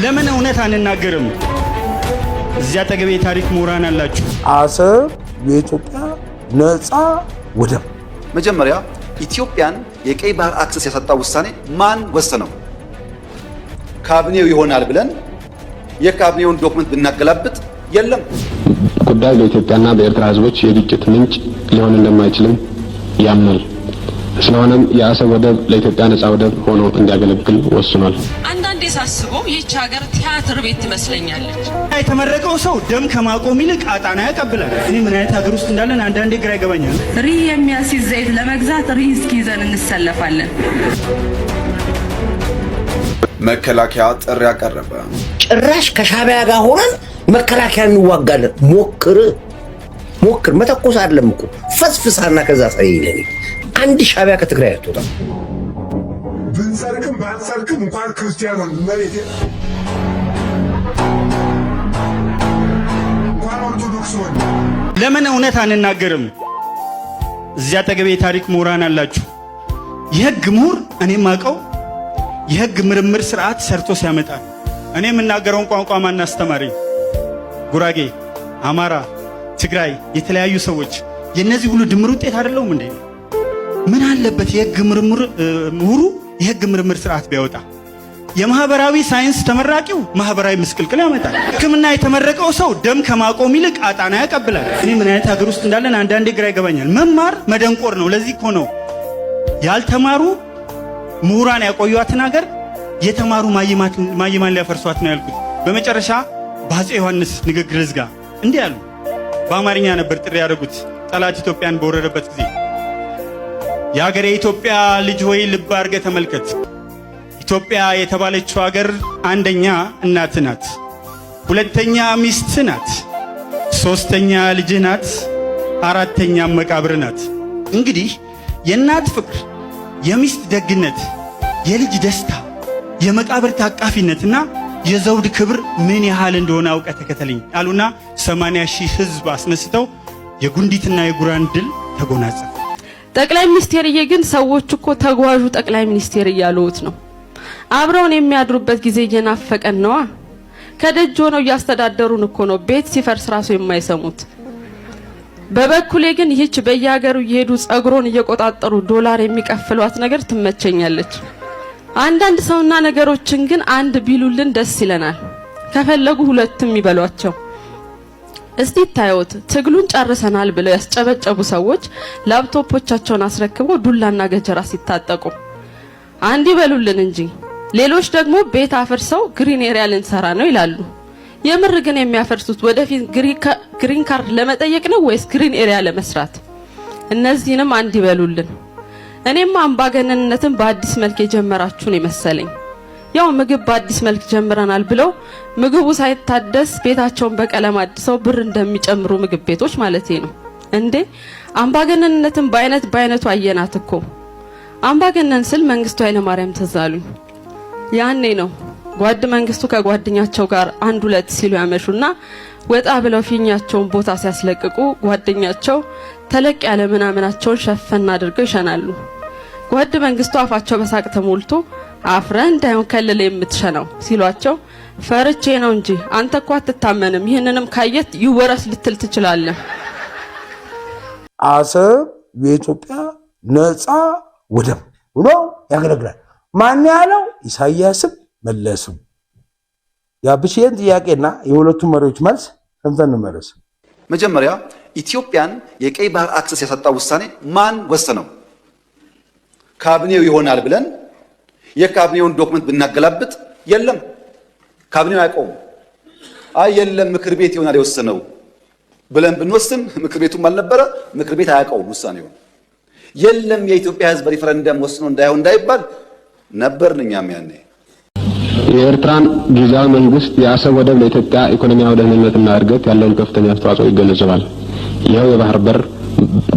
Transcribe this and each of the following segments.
ለምን እውነት አንናገርም? እዚያ አጠገቤ የታሪክ ምሁራን አላችሁ። አሰብ የኢትዮጵያ ነፃ ወደብ መጀመሪያ ኢትዮጵያን የቀይ ባህር አክሰስ ያሰጣው ውሳኔ ማን ወሰነው? ካቢኔው ይሆናል ብለን የካቢኔውን ዶክመንት ብናገላብጥ የለም። ጉዳዩ ለኢትዮጵያና በኤርትራ ሕዝቦች የግጭት ምንጭ ሊሆን እንደማይችልም ያምናል። ስለሆነም የአሰብ ወደብ ለኢትዮጵያ ነፃ ወደብ ሆኖ እንዲያገለግል ወስኗል። አንዳንዴ ሳስበው ይህች ሀገር ቲያትር ቤት ትመስለኛለች። የተመረቀው ሰው ደም ከማቆም ይልቅ አጣና ያቀብላል። እኔ ምን አይነት ሀገር ውስጥ እንዳለን አንዳንዴ ግራ ይገባኛል። የሚያስይዝ ዘይት ለመግዛት እስኪ ይዘን እንሰለፋለን። መከላከያ ጥሪ ያቀረበ ጭራሽ ከሻዕቢያ ጋር ሆነን መከላከያ እንዋጋለን። ሞክር መተኮስ አይደለም እኮ ፈስፍሳና ከዛ ሳይለኝ አንድ ሻዕቢያ ከትግራይ አትወጣም። ብንሰርክም ባንሰርክም እንኳን ክርስቲያኑን መሬት እንኳን ኦርቶዶክስ ሆነ። ለምን እውነት አንናገርም? እዚያ አጠገቤ የታሪክ ምሁራን አላችሁ። የህግ ምሁር እኔም አውቀው የህግ ምርምር ስርዓት ሰርቶ ሲያመጣ እኔ የምናገረውን ቋንቋ ማን አስተማረኝ? ጉራጌ፣ አማራ፣ ትግራይ የተለያዩ ሰዎች የነዚህ ሁሉ ድምር ውጤት አይደለውም እንዴ? ምን አለበት የህግ ምሁሩ የህግ ምርምር ስርዓት ቢያወጣ? የማህበራዊ ሳይንስ ተመራቂው ማህበራዊ ምስቅልቅል ያመጣል። ሕክምና የተመረቀው ሰው ደም ከማቆም ይልቅ አጣና ያቀብላል። እኔ ምን አይነት ሀገር ውስጥ እንዳለን አንዳንዴ ግራ ይገባኛል። መማር መደንቆር ነው። ለዚህ እኮ ነው ያልተማሩ ምሁራን ያቆዩአትን ሀገር የተማሩ ማይማን ሊያፈርሷት ነው ያልኩት። በመጨረሻ በአፄ ዮሐንስ ንግግር ዝጋ እንዲህ ያሉ በአማርኛ ነበር ጥሪ ያደረጉት ጠላት ኢትዮጵያን በወረረበት ጊዜ። የሀገሬ ኢትዮጵያ ልጅ ሆይ ልብ አድርገህ ተመልከት። ኢትዮጵያ የተባለችው ሀገር አንደኛ እናት ናት፣ ሁለተኛ ሚስት ናት፣ ሶስተኛ ልጅ ናት፣ አራተኛ መቃብር ናት። እንግዲህ የእናት ፍቅር፣ የሚስት ደግነት፣ የልጅ ደስታ፣ የመቃብር ታቃፊነትና የዘውድ ክብር ምን ያህል እንደሆነ አውቀህ ተከተለኝ አሉና 80,000 ህዝብ አስነስተው የጉንዲትና የጉራን ድል ተጎናጸፉ። ጠቅላይ ሚኒስቴርዬ ግን ሰዎች እኮ ተጓዡ ጠቅላይ ሚኒስቴር እያሉት ነው። አብረውን የሚያድሩበት ጊዜ እየናፈቀን ነዋ። ከደጅ ሆነው እያስተዳደሩን እኮ ነው ቤት ሲፈርስ ራሱ የማይሰሙት። በበኩሌ ግን ይህች በየሀገሩ እየሄዱ ጸጉሮን እየቆጣጠሩ ዶላር የሚቀፍሏት ነገር ትመቸኛለች። አንዳንድ ሰውና ነገሮችን ግን አንድ ቢሉልን ደስ ይለናል። ከፈለጉ ሁለትም ይበሏቸው። እስቲ ታዩት ትግሉን ጨርሰናል ብለው ያስጨበጨቡ ሰዎች ላፕቶፖቻቸውን አስረክበው ዱላና ገጀራ ሲታጠቁ አንድ ይበሉልን እንጂ። ሌሎች ደግሞ ቤት አፈርሰው ግሪን ኤሪያ ልንሰራ ነው ይላሉ። የምር ግን የሚያፈርሱት ወደፊት ግሪን ካርድ ለመጠየቅ ነው ወይስ ግሪን ኤሪያ ለመስራት? እነዚህንም አንድ ይበሉልን። እኔም አምባገነንነትን በአዲስ መልክ የጀመራችሁን ይመሰለኝ። ያው ምግብ በአዲስ መልክ ጀምረናል ብለው ምግቡ ሳይታደስ ቤታቸውን በቀለም አድሰው ብር እንደሚጨምሩ ምግብ ቤቶች ማለት ነው እንዴ። አምባገነንነትን በአይነቱ አየናት እኮ። አምባገነን ስል መንግስቱ ኃይለማርያም ተዛሉኝ። ያኔ ነው ጓድ መንግስቱ ከጓደኛቸው ጋር አንድ ሁለት ሲሉ ያመሹና ወጣ ብለው ፊኛቸውን ቦታ ሲያስለቅቁ ጓደኛቸው ተለቅ ያለ ምናምናቸውን ሸፈና አድርገው ይሸናሉ። ጓድ መንግስቱ አፋቸው በሳቅ ተሞልቶ አፍረን እንዳይሆን ከለለ የምትሸናው ሲሏቸው ፈርቼ ነው እንጂ አንተ እኮ አትታመንም፣ ይህንንም ካየት ይወረስ ልትል ትችላለህ። አሰብ የኢትዮጵያ ነፃ ወደብ ሆኖ ያገለግላል። ማን ያለው? ኢሳያስም መለስም። የአብሽን ጥያቄና የሁለቱም መሪዎች መልስ ሰምተን እንመለስ። መጀመሪያ ኢትዮጵያን የቀይ ባህር አክሰስ ያሰጣው ውሳኔ ማን ወሰነው? ካቢኔው ይሆናል ብለን የካቢኔውን ዶክመንት ብናገላብጥ የለም። ካቢኔው አያውቀውም። አይ የለም ምክር ቤት ይሆናል የወሰነው ብለን ብንወስን ምክር ቤቱም አልነበረ፣ ምክር ቤት አያውቀውም ውሳኔውን። የለም የኢትዮጵያ ሕዝብ ሪፈረንደም ወስኖ እንዳይባል ነበርን እኛም ያኔ። የኤርትራን ጊዜያዊ መንግስት የአሰብ ወደብ ለኢትዮጵያ ኢኮኖሚያዊ ደህንነትና እድገት ያለውን ከፍተኛ አስተዋጽኦ ይገነዘባል። ይኸው የባህር በር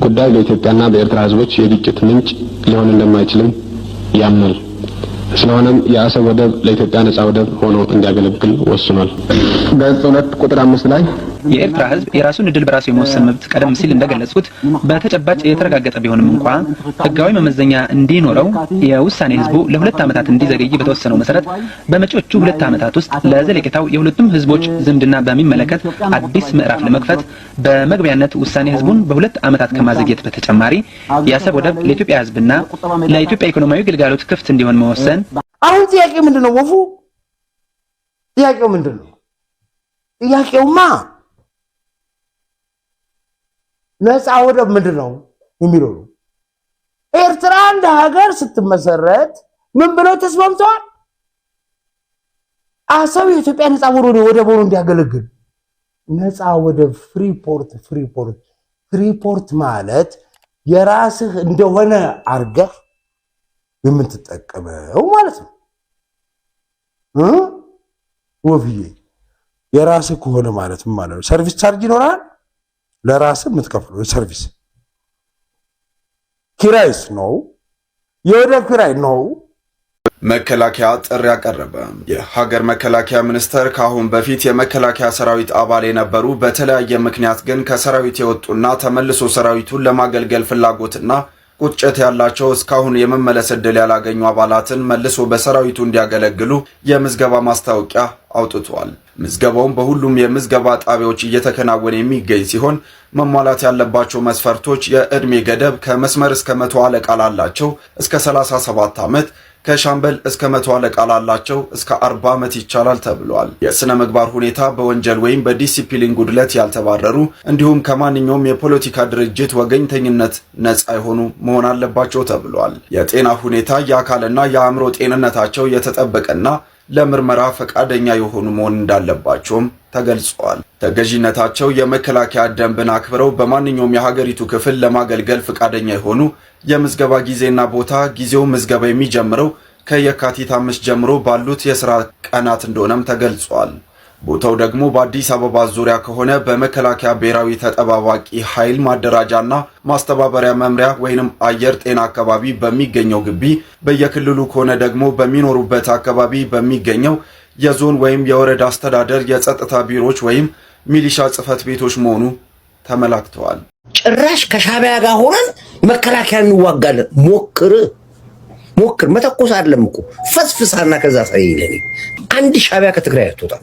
ጉዳይ ለኢትዮጵያና በኤርትራ ሕዝቦች የግጭት ምንጭ ሊሆን እንደማይችልም ያምናል። ስለሆነም የአሰብ ወደብ ለኢትዮጵያ ነፃ ወደብ ሆኖ እንዲያገለግል ወስኗል። ገጽ 2 ቁጥር 5 ላይ የኤርትራ ህዝብ የራሱን እድል በራሱ የመወሰን መብት ቀደም ሲል እንደገለጽኩት በተጨባጭ የተረጋገጠ ቢሆንም እንኳን ህጋዊ መመዘኛ እንዲኖረው የውሳኔ ህዝቡ ለሁለት ዓመታት እንዲዘገይ በተወሰነው መሰረት በመጪዎቹ 2 ዓመታት ውስጥ ለዘለቄታው የሁለቱም ህዝቦች ዝምድና በሚመለከት አዲስ ምዕራፍ ለመክፈት በመግቢያነት ውሳኔ ህዝቡን በ2 ዓመታት ከማዘግየት በተጨማሪ የአሰብ ወደብ ለኢትዮጵያ ህዝብና ለኢትዮጵያ ኢኮኖሚያዊ ግልጋሎት ክፍት እንዲሆን መወሰን። አሁን ጥያቄ ምንድነው? ወፉ ጥያቄው ምንድነው? ጥያቄውማ ነፃ ወደብ ምንድነው የሚለው ነው። ኤርትራ እንደ ሀገር ስትመሰረት ምን ብለው ተስማምተዋል? አሰብ የኢትዮጵያ ነፃ ወደብ ሆኖ እንዲያገለግል ነፃ ወደብ ፍሪፖርት ማለት የራስህ እንደሆነ አርገህ የምትጠቀመው ማለት ነው። ወፍዬ የራስህ ከሆነ ማለት ምን ማለት ነው? ሰርቪስ ቻርጅ ይኖራል ለራስህ የምትከፍለው የሰርቪስ ኪራይስ ነው፣ የወደብ ኪራይ ነው። መከላከያ ጥሪ ያቀረበ። የሀገር መከላከያ ሚኒስቴር ከአሁን በፊት የመከላከያ ሰራዊት አባል የነበሩ በተለያየ ምክንያት ግን ከሰራዊት የወጡና ተመልሶ ሰራዊቱን ለማገልገል ፍላጎትና ቁጭት ያላቸው እስካሁን የመመለስ ዕድል ያላገኙ አባላትን መልሶ በሰራዊቱ እንዲያገለግሉ የምዝገባ ማስታወቂያ አውጥቷል። ምዝገባውም በሁሉም የምዝገባ ጣቢያዎች እየተከናወነ የሚገኝ ሲሆን መሟላት ያለባቸው መስፈርቶች የዕድሜ ገደብ ከመስመር እስከ 100 አለቃ ላላቸው እስከ 37 ዓመት፣ ከሻምበል እስከ 100 አለቃ ላላቸው እስከ 40 ዓመት ይቻላል ተብሏል። የሥነ ምግባር ሁኔታ በወንጀል ወይም በዲሲፕሊን ጉድለት ያልተባረሩ እንዲሁም ከማንኛውም የፖለቲካ ድርጅት ወገኝተኝነት ነፃ የሆኑ መሆን አለባቸው ተብሏል። የጤና ሁኔታ የአካልና የአእምሮ ጤንነታቸው የተጠበቀና ለምርመራ ፈቃደኛ የሆኑ መሆን እንዳለባቸውም ተገልጿል። ተገዢነታቸው የመከላከያ ደንብን አክብረው በማንኛውም የሀገሪቱ ክፍል ለማገልገል ፈቃደኛ የሆኑ የምዝገባ ጊዜና ቦታ ጊዜው ምዝገባ የሚጀምረው ከየካቲት 5 ጀምሮ ባሉት የሥራ ቀናት እንደሆነም ተገልጿል። ቦታው ደግሞ በአዲስ አበባ ዙሪያ ከሆነ በመከላከያ ብሔራዊ ተጠባባቂ ኃይል ማደራጃና ማስተባበሪያ መምሪያ ወይንም አየር ጤና አካባቢ በሚገኘው ግቢ፣ በየክልሉ ከሆነ ደግሞ በሚኖሩበት አካባቢ በሚገኘው የዞን ወይም የወረዳ አስተዳደር የጸጥታ ቢሮዎች ወይም ሚሊሻ ጽሕፈት ቤቶች መሆኑ ተመላክተዋል። ጭራሽ ከሻቢያ ጋር ሆነን መከላከያ እንዋጋለን። ሞክር መተኮስ አይደለም እኮ ፈስፍሳና ከዛ ሳይለኝ አንድ ሻቢያ ከትግራይ አትወጣ።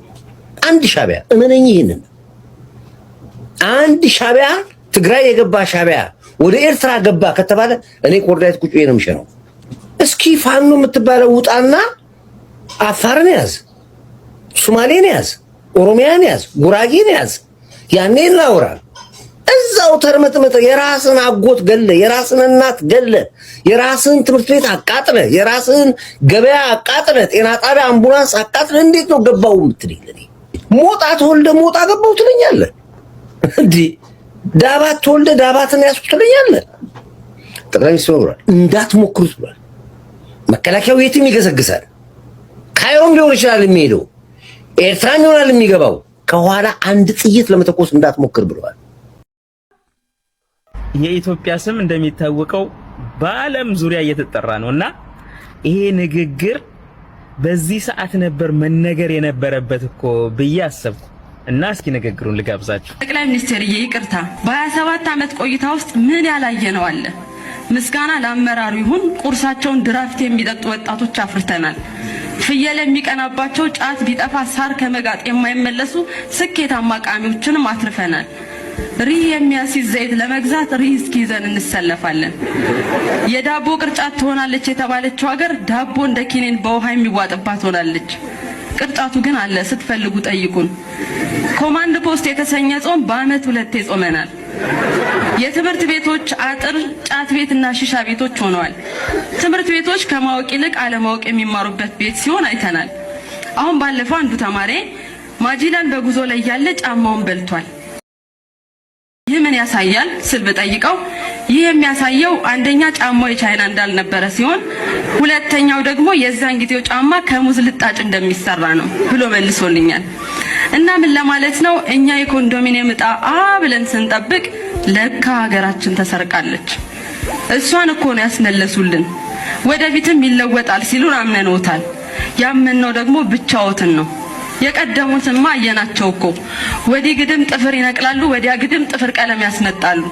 አንድ ሻቢያ እመነኝ፣ ይሄንን አንድ ሻቢያ ትግራይ የገባ ሻቢያ ወደ ኤርትራ ገባ ከተባለ እኔ ኮርዳይት ቁጭ ነው የምሸነው። እስኪ ፋኖ የምትባለው ውጣና አፋርን ያዝ፣ ሶማሌን ያዝ፣ ኦሮሚያን ያዝ፣ ጉራጌን ያዝ። ያኔ እናውራ። እዛው ተርመጥመጥ የራስን አጎት ገለ፣ የራስን እናት ገለ፣ የራስን ትምህርት ቤት አቃጥለ፣ የራስን ገበያ አቃጥለ፣ ጤና ጣቢያ አምቡላንስ አቃጥለ እንዴት ነው ገባው የምትለኝ? ሞጣ ተወልደ ሞጣ ገባው ትለኛለህ እንዴ? ዳባት ተወልደ ዳባትን ያስኩ ትለኛለህ? ጠቅላይ ሚኒስትሩ ብሏል እንዳትሞክሩት ብሏል። መከላከያው የትም ይገሰግሳል። ካይሮም ሊሆን ይችላል የሚሄደው፣ ኤርትራም ይሆናል የሚገባው። ከኋላ አንድ ጥይት ለመተኮስ እንዳትሞክር ብለዋል። የኢትዮጵያ ስም እንደሚታወቀው በዓለም ዙሪያ እየተጠራ ነውና ይሄ ንግግር በዚህ ሰዓት ነበር መነገር የነበረበት እኮ ብዬ አሰብኩ እና እስኪ ንግግሩን ልጋብዛችሁ። ጠቅላይ ሚኒስትር ይቅርታ፣ በ27 ዓመት ቆይታ ውስጥ ምን ያላየነው አለ? ምስጋና ለአመራሩ ይሁን፣ ቁርሳቸውን ድራፍት የሚጠጡ ወጣቶች አፍርተናል። ፍየል የሚቀናባቸው ጫት ቢጠፋ ሳር ከመጋጥ የማይመለሱ ስኬታማ ቃሚዎችንም አትርፈናል። ሪህ የሚያስይዝ ዘይት ለመግዛት ሪህ እስኪይዘን እንሰለፋለን። የዳቦ ቅርጫት ትሆናለች የተባለችው ሀገር ዳቦ እንደ ኪኒን በውሃ የሚዋጥባት ሆናለች። ቅርጫቱ ግን አለ፣ ስትፈልጉ ጠይቁን። ኮማንድ ፖስት የተሰኘ ጾም በአመት 2 ጾመናል። የትምህርት ቤቶች አጥር ጫት ቤትና ሺሻ ቤቶች ሆነዋል። ትምህርት ቤቶች ከማወቅ ይልቅ አለማወቅ የሚማሩበት ቤት ሲሆን አይተናል። አሁን ባለፈው አንዱ ተማሪ ማጂላን በጉዞ ላይ ያለ ጫማውን በልቷል። ይህ ምን ያሳያል ስል ብጠይቀው ይህ የሚያሳየው አንደኛ ጫማው የቻይና እንዳልነበረ ሲሆን ሁለተኛው ደግሞ የዛን ጊዜው ጫማ ከሙዝ ልጣጭ እንደሚሰራ ነው ብሎ መልሶልኛል። እና ምን ለማለት ነው? እኛ የኮንዶሚኒየም ዕጣ ብለን ስንጠብቅ ለካ ሀገራችን ተሰርቃለች። እሷን እኮ ነው ያስመለሱልን። ወደፊትም ይለወጣል ሲሉን አምነንዎታል። ያመንነው ደግሞ ብቻዎትን ነው። የቀደሙትማ አየናቸው እኮ። ወዲህ ግድም ጥፍር ይነቅላሉ፣ ወዲያ ግድም ጥፍር ቀለም ያስመጣሉ።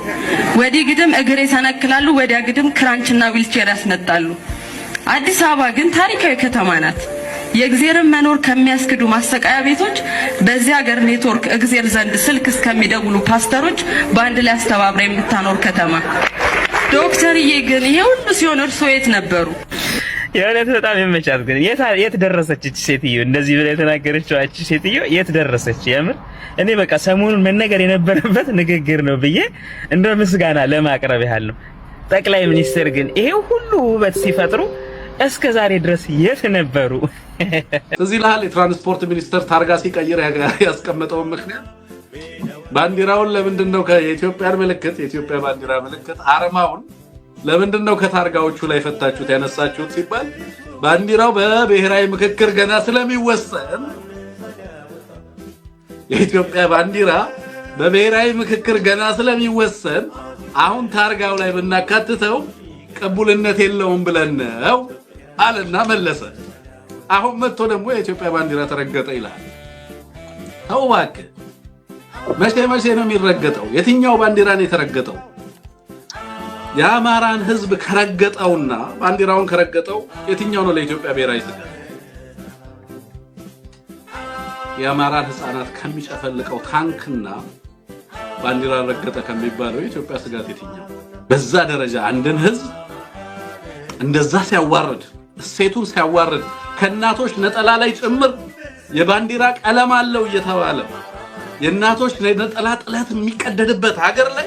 ወዲህ ግድም እግር ይሰነክላሉ፣ ወዲያ ግድም ክራንችና ዊልቸር ያስመጣሉ። አዲስ አበባ ግን ታሪካዊ ከተማ ናት። የእግዚአብሔርን መኖር ከሚያስክዱ ማሰቃያ ቤቶች በዚህ ሀገር ኔትወርክ እግዚአብሔር ዘንድ ስልክ እስከሚደውሉ ፓስተሮች በአንድ ላይ አስተባብራ የምታኖር ከተማ። ዶክተርዬ ግን ይሄ ሁሉ ሲሆን እርሶ የት ነበሩ? የእውነት በጣም የመቻት ግን የት ደረሰች እቺ ሴትዮ? እንደዚህ ብላ የተናገረችው እቺ ሴትዮ የት ደረሰች? የምር እኔ በቃ ሰሞኑን መነገር የነበረበት ንግግር ነው ብዬ እንደ ምስጋና ለማቅረብ ያህል ነው። ጠቅላይ ሚኒስትር ግን ይሄ ሁሉ ውበት ሲፈጥሩ እስከ ዛሬ ድረስ የት ነበሩ? እዚህ ላይ የትራንስፖርት ሚኒስተር ታርጋ ሲቀይር ያስቀመጠውን ምክንያት ባንዲራውን ለምንድነው ከኢትዮጵያ ምልክት የኢትዮጵያ ባንዲራ ምልክት አርማውን ለምንድነው ከታርጋዎቹ ላይ ፈታችሁት ያነሳችሁት ሲባል ባንዲራው በብሔራዊ ምክክር ገና ስለሚወሰን የኢትዮጵያ ባንዲራ በብሔራዊ ምክክር ገና ስለሚወሰን አሁን ታርጋው ላይ ብናካትተው ቅቡልነት የለውም ብለን ነው አለና መለሰ። አሁን መጥቶ ደግሞ የኢትዮጵያ ባንዲራ ተረገጠ ይላል። ተው እባክህ፣ መቼ ነው የሚረገጠው? የትኛው ባንዲራ ነው የተረገጠው? የአማራን ሕዝብ ከረገጠውና ባንዲራውን ከረገጠው የትኛው ነው ለኢትዮጵያ ብሔራዊ ስጋት? የአማራን ሕፃናት ከሚጨፈልቀው ታንክና ባንዲራ ረገጠ ከሚባለው የኢትዮጵያ ስጋት የትኛው? በዛ ደረጃ አንድን ሕዝብ እንደዛ ሲያዋርድ፣ እሴቱን ሲያዋርድ፣ ከእናቶች ነጠላ ላይ ጭምር የባንዲራ ቀለም አለው እየተባለ የእናቶች ነጠላ ጥለት የሚቀደድበት ሀገር ላይ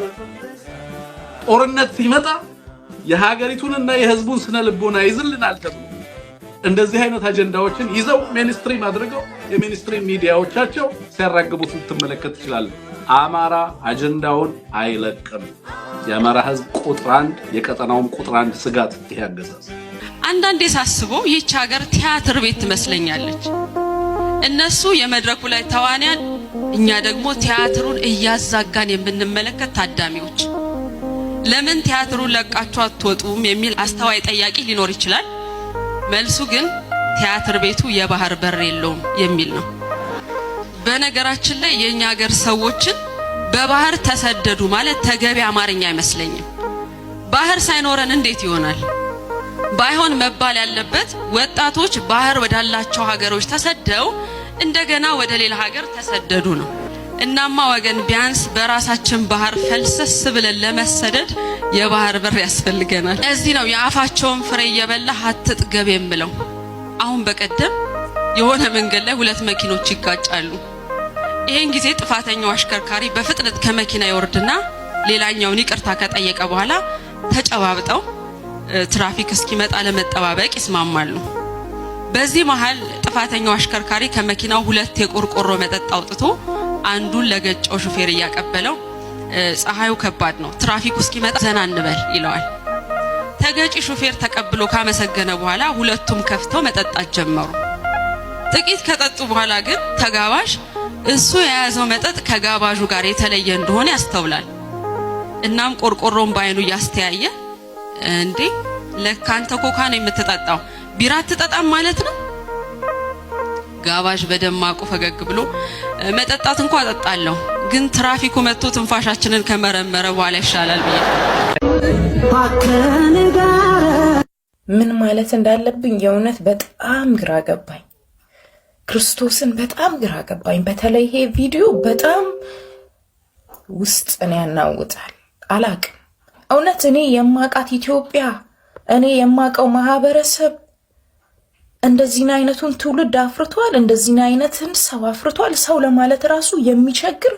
ጦርነት ሲመጣ የሀገሪቱንና የህዝቡን ስነ ልቦና ይዝልናል ተብሎ እንደዚህ አይነት አጀንዳዎችን ይዘው ሜንስትሪም አድርገው የሜንስትሪም ሚዲያዎቻቸው ሲያራግቡት ልትመለከት ትችላለህ። አማራ አጀንዳውን አይለቅም። የአማራ ህዝብ ቁጥር 1 የቀጠናውም ቁጥር 1 ስጋት ይሄ አገዛዝ። አንዳንዴ ሳስበው ይህች ሀገር ቲያትር ቤት ትመስለኛለች። እነሱ የመድረኩ ላይ ተዋንያን፣ እኛ ደግሞ ቲያትሩን እያዛጋን የምንመለከት ታዳሚዎች። ለምን ቲያትሩን ለቃችሁ አትወጡም የሚል አስተዋይ ጠያቂ ሊኖር ይችላል። መልሱ ግን ቲያትር ቤቱ የባህር በር የለውም የሚል ነው። በነገራችን ላይ የኛ ሀገር ሰዎችን በባህር ተሰደዱ ማለት ተገቢ አማርኛ አይመስለኝም። ባህር ሳይኖረን እንዴት ይሆናል? ባይሆን መባል ያለበት ወጣቶች ባህር ወዳላቸው ሀገሮች ተሰደው እንደገና ወደ ሌላ ሀገር ተሰደዱ ነው። እናማ ወገን ቢያንስ በራሳችን ባህር ፈልሰስ ብለን ለመሰደድ የባህር በር ያስፈልገናል። እዚህ ነው የአፋቸውን ፍሬ እየበላ አትጥገብ የምለው። አሁን በቀደም የሆነ መንገድ ላይ 2 መኪኖች ይጋጫሉ። ይሄን ጊዜ ጥፋተኛው አሽከርካሪ በፍጥነት ከመኪና ይወርድና ሌላኛውን ይቅርታ ከጠየቀ በኋላ ተጨባብጠው ትራፊክ እስኪመጣ ለመጠባበቅ ይስማማሉ። በዚህ መሃል ጥፋተኛው አሽከርካሪ ከመኪናው 2 የቆርቆሮ መጠጥ አውጥቶ አንዱን ለገጨው ሹፌር እያቀበለው ፀሐዩ ከባድ ነው፣ ትራፊኩ እስኪመጣ ዘና እንበል ይለዋል። ተገጪ ሹፌር ተቀብሎ ካመሰገነ በኋላ ሁለቱም ከፍተው መጠጣት ጀመሩ። ጥቂት ከጠጡ በኋላ ግን ተጋባዥ እሱ የያዘው መጠጥ ከጋባዡ ጋር የተለየ እንደሆነ ያስተውላል። እናም ቆርቆሮን ባይኑ ያስተያየ እንዴ ለካ አንተ ኮካ ነው የምትጠጣው፣ ቢራ አትጠጣም ማለት ነው? ጋባዥ በደማቁ ፈገግ ብሎ መጠጣት እንኳን አጠጣለሁ፣ ግን ትራፊኩ መጥቶ ትንፋሻችንን ከመረመረ በኋላ ይሻላል ብዬ ምን ማለት እንዳለብኝ የእውነት በጣም ግራ ገባኝ። ክርስቶስን በጣም ግራ ገባኝ። በተለይ ይሄ ቪዲዮ በጣም ውስጥን ያናውጣል። አላቅም እውነት እኔ የማቃት ኢትዮጵያ፣ እኔ የማቀው ማህበረሰብ እንደዚህ አይነቱን ትውልድ አፍርቷል። እንደዚህ አይነትን ሰው አፍርቷል። ሰው ለማለት ራሱ የሚቸግር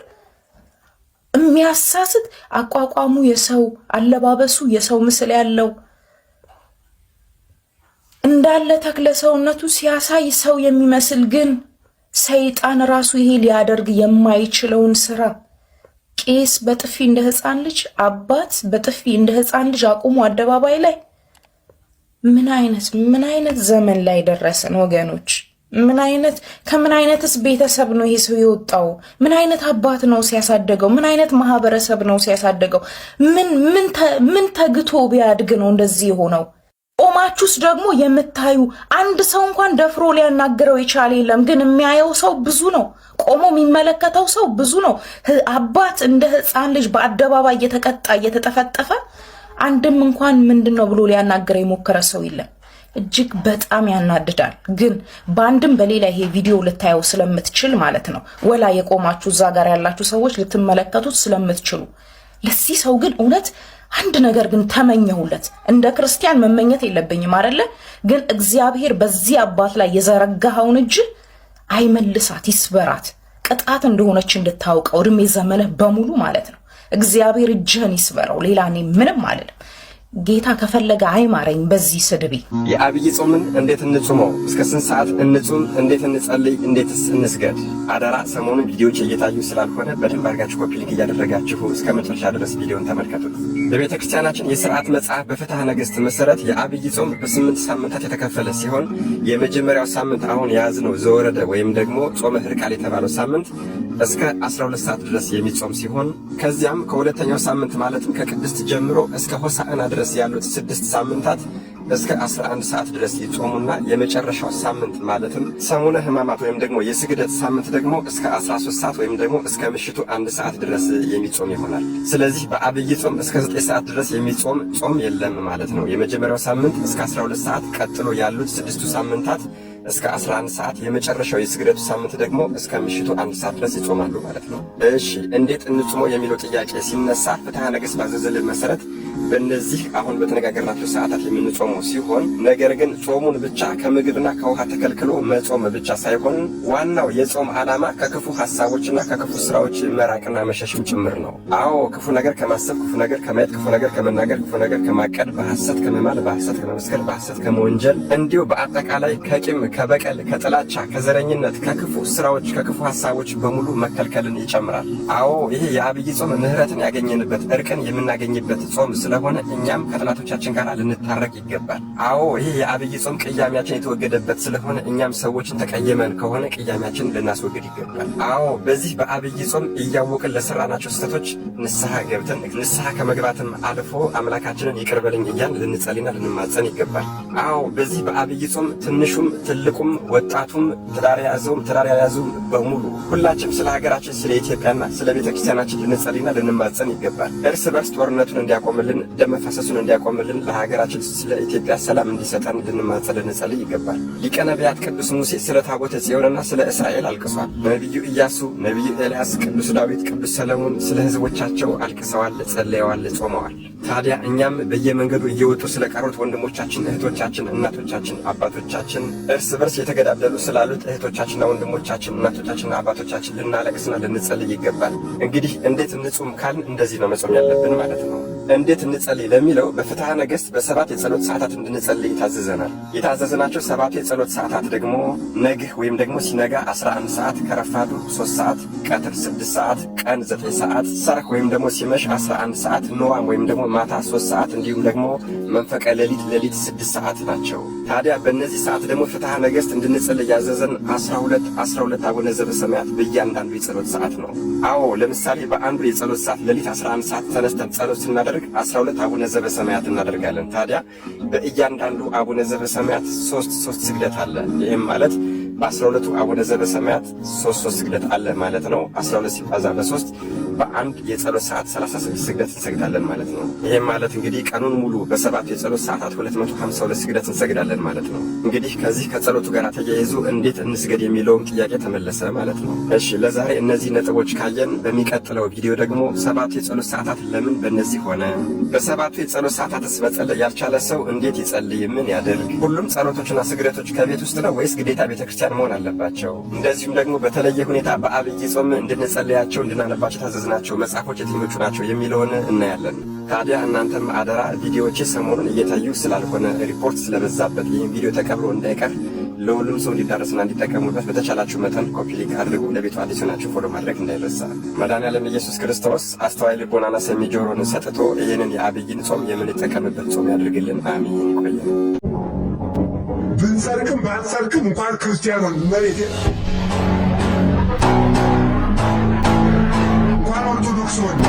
የሚያሳስት አቋቋሙ፣ የሰው አለባበሱ የሰው ምስል ያለው እንዳለ ተክለ ሰውነቱ ሲያሳይ ሰው የሚመስል ግን ሰይጣን ራሱ ይሄ ሊያደርግ የማይችለውን ስራ ቄስ በጥፊ እንደ ህፃን ልጅ፣ አባት በጥፊ እንደ ህፃን ልጅ አቁሙ አደባባይ ላይ። ምን አይነት ዘመን ላይ ደረሰን ወገኖች? ከምን አይነትስ ቤተሰብ ነው ይሄ ሰው የወጣው? ምን አይነት አባት ነው ሲያሳደገው? ምን አይነት ማህበረሰብ ነው ሲያሳደገው? ምን ተግቶ ቢያድግ ነው እንደዚህ የሆነው? ቆማችሁስ ደግሞ የምታዩ አንድ ሰው እንኳን ደፍሮ ሊያናግረው የቻለ የለም። ግን የሚያየው ሰው ብዙ ነው። ቆሞ የሚመለከተው ሰው ብዙ ነው። አባት እንደ ሕፃን ልጅ በአደባባይ እየተቀጣ እየተጠፈጠፈ አንድም እንኳን ምንድነው ብሎ ሊያናግረው የሞከረ ሰው የለም። እጅግ በጣም ያናድዳል። ግን በአንድም በሌላ ይሄ ቪዲዮ ልታየው ስለምትችል ማለት ነው ወላ የቆማችሁ እዛ ጋር ያላችሁ ሰዎች ልትመለከቱት ስለምትችሉ ለዚህ ሰው ግን እውነት አንድ ነገር ግን ተመኘሁለት። እንደ ክርስቲያን መመኘት የለብኝም አይደለ? ግን እግዚአብሔር በዚህ አባት ላይ የዘረጋኸውን እጅ አይመልሳት፣ ይስበራት። ቅጣት እንደሆነች እንድታውቀው እድሜ ዘመንህ በሙሉ ማለት ነው። እግዚአብሔር እጅህን ይስበረው። ሌላ እኔ ምንም አልልም። ጌታ ከፈለገ አይማረኝ በዚህ ስድቤ። የአብይ ጾምን እንዴት እንጹመው? እስከ ስንት ሰዓት እንጹም? እንዴት እንጸልይ? እንዴትስ እንስገድ? አደራ ሰሞኑን ቪዲዮዎች እየታዩ ስላልሆነ በደንብ አድርጋችሁ ኮፒ ሊንክ እያደረጋችሁ እስከ መጨረሻ ድረስ ቪዲዮን ተመልከቱት። በቤተ ክርስቲያናችን የሥርዓት መጽሐፍ በፍትሐ ነገሥት መሰረት የአብይ ጾም በ8 ሳምንታት የተከፈለ ሲሆን የመጀመሪያው ሳምንት አሁን የያዝነው ዘወረደ ወይም ደግሞ ጾመ ሕርቃል የተባለው ሳምንት እስከ 12 ሰዓት ድረስ የሚጾም ሲሆን ከዚያም ከሁለተኛው ሳምንት ማለትም ከቅድስት ጀምሮ እስከ ሆሳዕና ድረስ ያሉት 6 ሳምንታት እስከ 11 ሰዓት ድረስ ይጾሙና የመጨረሻው ሳምንት ማለትም ሰሙነ ሕማማት ወይም ደግሞ የስግደት ሳምንት ደግሞ እስከ 13 ሰዓት ወይም ደግሞ እስከ ምሽቱ 1 ሰዓት ድረስ የሚጾም ይሆናል። ስለዚህ በአብይ ጾም እስከ 9 ሰዓት ድረስ የሚጾም ጾም የለም ማለት ነው። የመጀመሪያው ሳምንት እስከ 12 ሰዓት፣ ቀጥሎ ያሉት 6ቱ ሳምንታት እስከ 11 ሰዓት፣ የመጨረሻው የስግደቱ ሳምንት ደግሞ እስከ ምሽቱ 1 ሰዓት ድረስ ይጾማሉ ማለት ነው። እሺ እንዴት እንጾመው የሚለው ጥያቄ ሲነሳ ፍትሐ ነገሥት ባዘዘልን መሰረት በእነዚህ አሁን በተነጋገርናቸው ሰዓታት የምንጾመው ሲሆን ነገር ግን ጾሙን ብቻ ከምግብና ከውሃ ተከልክሎ መጾም ብቻ ሳይሆን ዋናው የጾም ዓላማ ከክፉ ሐሳቦችና ከክፉ ስራዎች መራቅና መሸሽም ጭምር ነው። አዎ ክፉ ነገር ከማሰብ፣ ክፉ ነገር ከማየት፣ ክፉ ነገር ከመናገር፣ ክፉ ነገር ከማቀድ፣ በሐሰት ከመማል፣ በሐሰት ከመመስከር፣ በሐሰት ከመወንጀል እንዲሁ በአጠቃላይ ከቂም፣ ከበቀል፣ ከጥላቻ፣ ከዘረኝነት፣ ከክፉ ስራዎች፣ ከክፉ ሐሳቦች በሙሉ መከልከልን ይጨምራል። አዎ ይሄ የአብይ ጾም ምሕረትን ያገኘንበት እርቅን የምናገኝበት ጾም ስለሆነ እኛም ከጠላቶቻችን ጋር ልንታረቅ ይገባል። አዎ ይሄ የአብይ ጾም ቅያሜያችን የተወገደበት ስለሆነ እኛም ሰዎችን ተቀየመን ከሆነ ቅያሜያችን ልናስወግድ ይገባል። አዎ በዚህ በአብይ ጾም እያወቅን ለሰራናቸው ስህተቶች ንስሐ ገብተን ንስሐ ከመግባትም አልፎ አምላካችንን ይቅር በለኝ እያልን ልንጸልይና ልንማጸን ይገባል። አዎ በዚህ በአብይ ጾም ትንሹም ትልቁም ወጣቱም ትዳር ያዘውም ትዳር ያያዙም በሙሉ ሁላችንም ስለ ሀገራችን ስለ ኢትዮጵያና ስለ ቤተክርስቲያናችን ልንጸልይና ልንማጸን ይገባል። እርስ በርስ ጦርነቱን እንዲያቆምልን፣ ደም መፋሰሱን እንዲያቆምልን፣ ለሀገራችን ስለ ኢትዮጵያ ሰላም እንዲሰጠን ልንማጸን ልንጸልይ ይገባል። ሊቀ ነቢያት ቅዱስ ሙሴ ስለ ታቦተ ጽዮንና ስለ እስራኤል አልቅሷል። ነቢዩ ኢያሱ፣ ነቢዩ ኤልያስ፣ ቅዱስ ዳዊት፣ ቅዱስ ሰለሞን ስለ ሕዝቦቻቸው አልቅሰዋል፣ ጸልየዋል፣ ጾመዋል። ታዲያ እኛም በየመንገዱ እየወጡ ስለ ቀሩት ወንድሞቻችን፣ እህቶቻችን፣ እናቶቻችን፣ አባቶቻችን እርስ በርስ የተገዳደሉ ስላሉት እህቶቻችንና ወንድሞቻችን፣ እናቶቻችንና አባቶቻችን ልናለቅስና ልንጸልይ ይገባል። እንግዲህ እንዴት እንጹም ካልን እንደዚህ ነው መጾም ያለብን ማለት ነው። እንዴት እንጸልይ ለሚለው በፍትሐ ነገሥት በ7 የጸሎት ሰዓታት እንድንጸልይ ታዘዘናል። የታዘዝናቸው 7 የጸሎት ሰዓታት ደግሞ ነግህ ወይም ደግሞ ሲነጋ 11 ሰዓት፣ ከረፋዱ 3 ሰዓት፣ ቀትር 6 ሰዓት፣ ቀን 9 ሰዓት፣ ሰርክ ወይም ደግሞ ሲመሽ 11 ሰዓት፣ ንዋም ወይም ደግሞ ማታ 3 ሰዓት እንዲሁም ደግሞ መንፈቀ ሌሊት 6 ሰዓት ናቸው። ታዲያ በእነዚህ ሰዓት ደግሞ ፍትሐ ነገሥት እንድንጸልይ ያዘዘን 12 አቡነ ዘበሰማያት በእያንዳንዱ የጸሎት ሰዓት ነው። አዎ ለምሳሌ በአንዱ የጸሎት ሰዓት ሌሊት 11 ሰዓት ተነስተን ጸሎት ስናደርግ 12 አቡነ ዘበሰማያት እናደርጋለን። ታዲያ በእያንዳንዱ አቡነ ዘበሰማያት 3 ስግደት አለ። ይህም ማለት በ12ቱ አቡነ ዘበሰማያት 3 ስግደት አለ ማለት ነው። 12 ሲባዛ በ3 በአንድ የጸሎት ሰዓት 36 ስግደት እንሰግዳለን ማለት ነው። ይህም ማለት እንግዲህ ቀኑን ሙሉ በ7 የጸሎት ሰዓታት 252 ስግደት እንሰግዳለን ማለት ነው። እንግዲህ ከዚህ ከጸሎቱ ጋር ተያይዞ እንዴት እንስገድ የሚለውም ጥያቄ ተመለሰ ማለት ነው። እሺ ለዛሬ እነዚህ ነጥቦች ካየን በሚቀጥለው ቪዲዮ ደግሞ 7 የጸሎት ሰዓታት ለምን በእነዚህ ሆነ፣ በ7ቱ የጸሎት ሰዓታትስ መጸለይ ያልቻለ ሰው እንዴት ይጸልይ፣ ምን ያደርግ፣ ሁሉም ጸሎቶችና ስግደቶች ከቤት ውስጥ ነው ወይስ ግዴታ ቤተክርስቲያን መሆን አለባቸው? እንደዚሁም ደግሞ በተለየ ሁኔታ በአብይ ጾም እንድንጸልያቸው እንድናነባቸው ታዘዝናቸው መጽሐፎች የትኞቹ ናቸው የሚለውን እናያለን። ታዲያ እናንተም አደራ ቪዲዮዎቼ ሰሞኑን እየታዩ ስላልሆነ ሪፖርት ስለበዛበት ይህን ቪዲዮ ተቀብሎ እንዳይቀር ለሁሉም ሰው እንዲዳረስና እንዲጠቀሙበት በተቻላችሁ መጠን ኮፒ ሊንክ አድርጉ። ለቤቱ አዲስ ሆናችሁ ፎሎ ማድረግ እንዳይረሳ። መድኃኔዓለም ኢየሱስ ክርስቶስ አስተዋይ ልቦናና ሰሚ ጆሮን ሰጥቶ ይህንን የአብይን ጾም የምንጠቀምበት ጾም ያድርግልን። አሚን። ቆየ ብንሰርቅም ባንሰርቅም እንኳን ክርስቲያኑን መሬት እንኳን ኦርቶዶክስ ሆነ